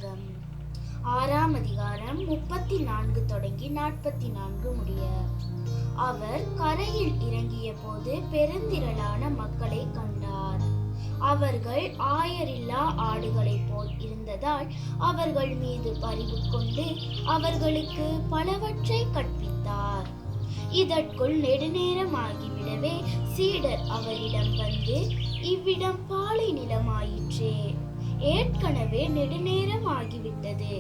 புத்தகம் 6ஆம் அதிகாரம் 34 தொடங்கி 44 முடிய. அவர் கரையில் இறங்கிய போது பெருந்திரளான மக்களை கண்டார். அவர்கள் ஆயரில்லா ஆடுகளைப் போல் இருந்ததால் அவர்கள் மீது பரிவு கொண்டு அவர்களுக்கு பலவற்றை கற்பித்தார். இதற்குள் நெடுநேரமாகிவிடவே சீடர் அவரிடம் வந்து, இவ்விடம் பாலை நிலமாயிற்றே, ஏற்கனவே நெடுநேரம் ஆகிவிட்டது.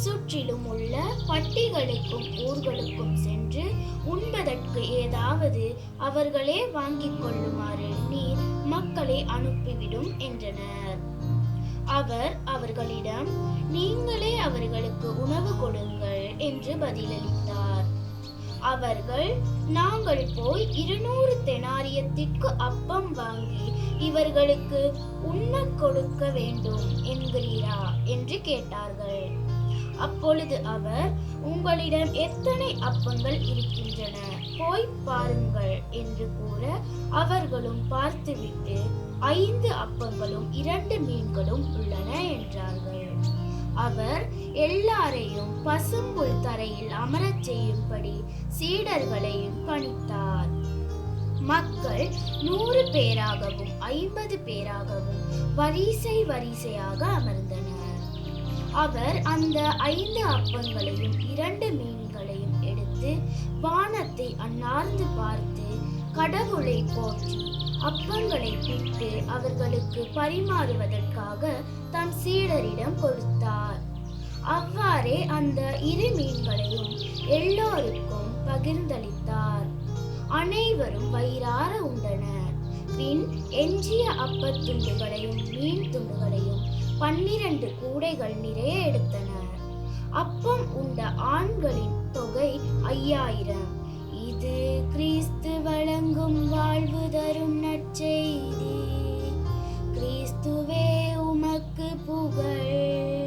சுற்றிலும் உள்ள பட்டிகளுக்கும் ஊர்களுக்கும் சென்று உண்பதற்கு ஏதாவது அவர்களே வாங்கிக் கொள்ளுமாறு நீர் மக்களை அனுப்பிவிடும் என்றனர். அவர் அவர்களிடம், நீங்களே அவர்களுக்கு உணவு கொடுங்கள் என்று பதிலளித்தார். அவர்கள், நாங்கள் போய் 200 தெனாரியத்திற்கு அப்பம் வாங்கி இவர்களுக்கு உண்ண கொடுக்க வேண்டும் என்கிறீரா என்று கேட்டார்கள். அப்பொழுது அவர், உங்களிடம் எத்தனை அப்பங்கள் இருக்கின்றன, போய் பாருங்கள் என்று கூற, அவர்களும் பார்த்துவிட்டு 5 அப்பங்களும் 2 மீன்களும் உள்ளன என்றார்கள். அவர் எல்லாரையும் பசும்புல் தரையில் அமரச் செய்யும்படி சீடர்களையும் பணித்தார். மக்கள் 100 பேராகவும் 50 பேராகவும் வரிசை வரிசையாக அமர்ந்தனர். அவர் அந்த 5 அப்பங்களையும் 2 மீன்களையும் எடுத்து வானத்தை அண்ணார்ந்து பார்த்து கடவுளை போற்றி அப்பங்களை பிட்டு அவர்களுக்கு பரிமாறுவதற்காக தம் சீடரிடம் கொடுத்தார். அவ்வாறே அந்த 2 மீன்களையும் எல்லோருக்கும் பகிர்ந்தளித்தார். அனைவரும் வயிறார உண்டனர். பின் எஞ்சிய அப்பத்துண்டுகளையும் மீன் துண்டுகளையும் 12 கூடைகள் நிறைய எடுத்தனர். அப்பம் உண்ட ஆண்களின் தொகை 5000. இது கிறிஸ்து வழங்கும் வாழ்வு தரும் நற்செய்தி. கிறிஸ்துவே உமக்கு புகழ்.